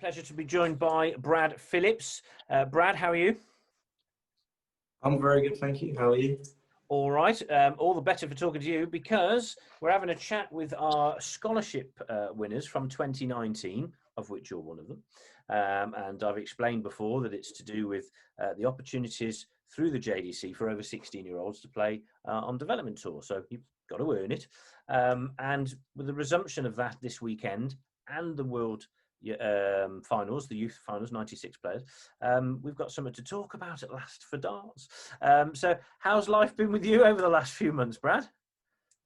Pleasure to be joined by Brad Phillips. Brad, how are you? I'm very good, thank you. How are you? All right. All the better for talking to you because we're having a chat with our scholarship winners from 2019, of which you're one of them. And I've explained before that it's to do with the opportunities through the JDC for over 16-year-olds to play on development tour. So you've got to earn it. And with the resumption of that this weekend and the World finals, the youth finals, 96 players. We've got something to talk about at last for darts. So how's life been with you over the last few months, Brad?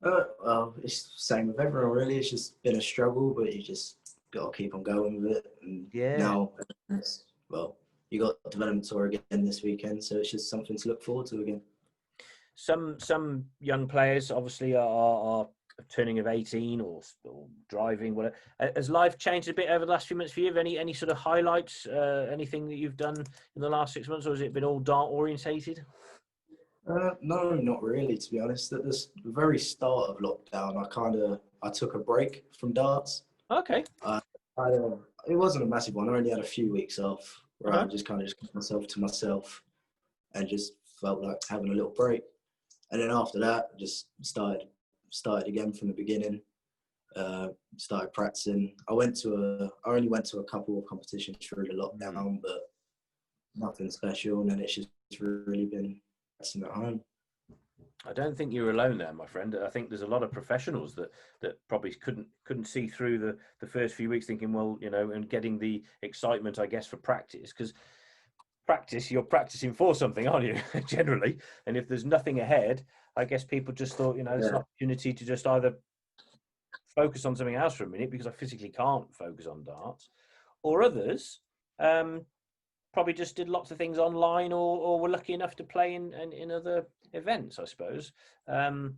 Well, it's the same with everyone, really. It's just been a struggle, but you just got to keep on going with it. And now, well, you got development tour again this weekend, so it's just something to look forward to again. Some young players obviously are turning of 18 or driving, whatever. Has life changed a bit over the last few months for you? Any sort of highlights, anything that you've done in the last 6 months, or has it been all dart orientated? No, not really, to be honest. At the very start of lockdown, I took a break from darts. Okay. It wasn't a massive one. I only had a few weeks off where I just kept myself to myself and just felt like having a little break. And then after that, just started again from the beginning. Started practicing. I only went to a couple of competitions through the lockdown, but nothing special. And then it's just really been practicing at home. I don't think you're alone there, my friend. I think there's a lot of professionals that probably couldn't see through the first few weeks, thinking, well, and getting the excitement, I guess, for practice, because you're practicing for something, aren't you? Generally, and if there's nothing ahead, I guess people just thought, there's an opportunity to just either focus on something else for a minute because I physically can't focus on darts, or others probably just did lots of things online or were lucky enough to play in other events, I suppose. But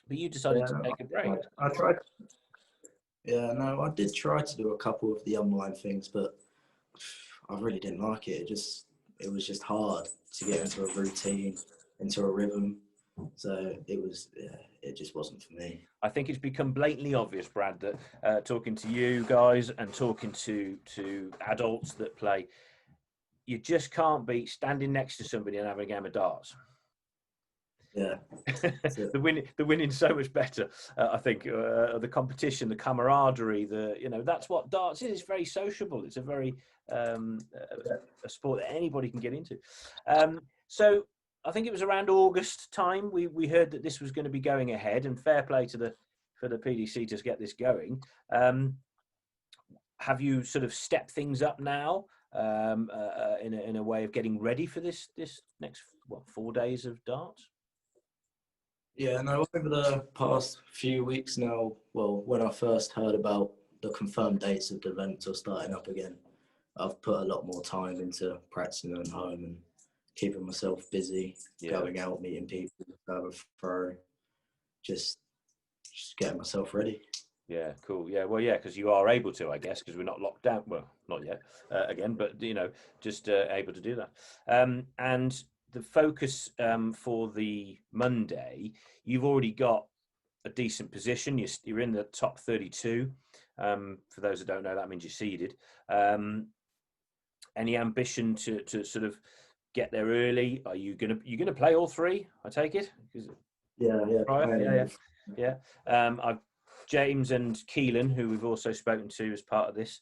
you decided to take a break. I tried. Yeah, no, I did try to do a couple of the online things, but I really didn't like it. It was just hard to get into a routine, into a rhythm. So it just wasn't for me. I think it's become blatantly obvious, Brad, that talking to you guys and talking to adults that play, you just can't be standing next to somebody and having a game of darts. Yeah, the winning's so much better. I think the competition, the camaraderie, that's what darts is. It's very sociable. It's a very a sport that anybody can get into. So I think it was around August time we heard that this was going to be going ahead, and fair play for the PDC to get this going. Have you sort of stepped things up now in a way of getting ready for this next 4 days of darts? Yeah, no, over the past few weeks now, well, when I first heard about the confirmed dates of the event or starting up again, I've put a lot more time into practicing at home and keeping myself busy, going out, meeting people, going through, just getting myself ready. Yeah, cool. Yeah, well, yeah, because you are able to, I guess, because we're not locked down. Well, not yet, again, but, just able to do that. And the focus for the Monday, you've already got a decent position. You're in the top 32. For those that don't know, that means you're seeded. Any ambition to sort of get there early? Are you gonna play all three? I take it. Yeah. I've James and Keelan, who we've also spoken to as part of this.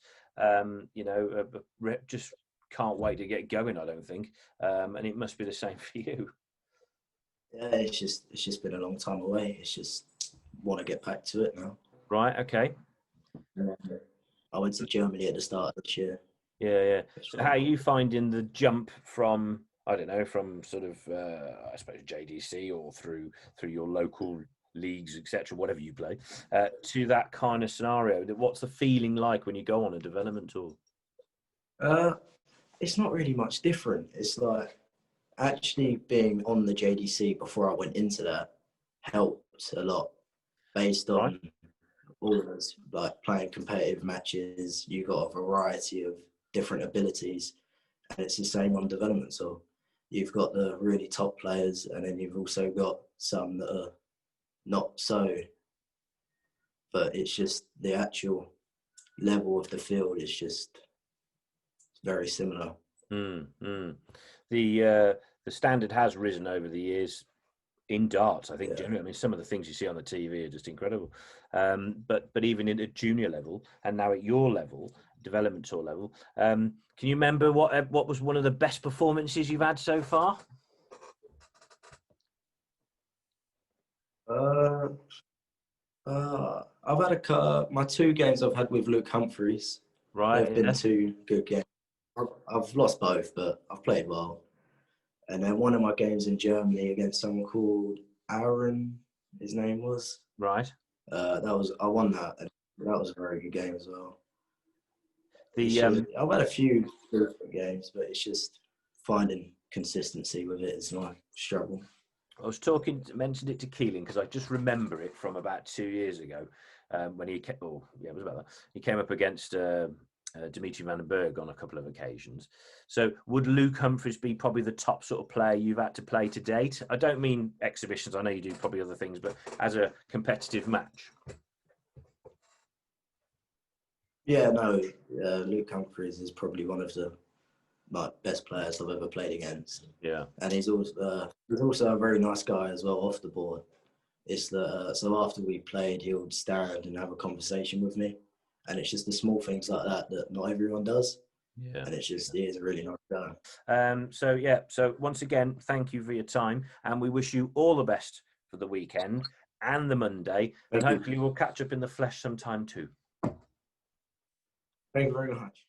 Just can't wait to get going, I don't think, and it must be the same for you. Yeah, it's just been a long time away. It's just want to get back to it now. Right. Okay. I went to Germany at the start of this year. Yeah. So how are you finding the jump from, I don't know, from sort of I suppose JDC or through your local leagues, etc., whatever you play, to that kind of scenario? What's the feeling like when you go on a development tour? It's not really much different. It's like actually being on the JDC before I went into that helped a lot, based on all of us, like playing competitive matches. You got a variety of different abilities, and it's the same on development. So you've got the really top players, and then you've also got some that are not so, but it's just the actual level of the field is just very similar. The standard has risen over the years in darts, I think. Yeah. Generally, I mean, some of the things you see on the TV are just incredible. But even at junior level, and now at your level, development tour level, can you remember what was one of the best performances you've had so far? I've had my 2 games I've had with Luke Humphreys. Right, They've been 2 good games. I've lost both, but I've played well. And then one of my games in Germany against someone called Aaron, his name was. Right. I won that, and that was a very good game as well. I've had a few different games, but it's just finding consistency with it is my struggle. I was mentioned it to Keeling because I just remember it from about 2 years ago when he came. Oh, yeah, it was about that. He came up against Dimitri Van den Berg on a couple of occasions. So, would Luke Humphreys be probably the top sort of player you've had to play to date? I don't mean exhibitions. I know you do probably other things, but as a competitive match. Yeah, no, Luke Humphreys is probably one of the best players I've ever played against. Yeah, and he's also a very nice guy as well off the board. It's so after we played, he would stand and have a conversation with me, and it's just the small things like that that not everyone does. Yeah, and he is a really nice guy. So once again, thank you for your time, and we wish you all the best for the weekend and the Monday, and hopefully we'll catch up in the flesh sometime too. Thank you very much.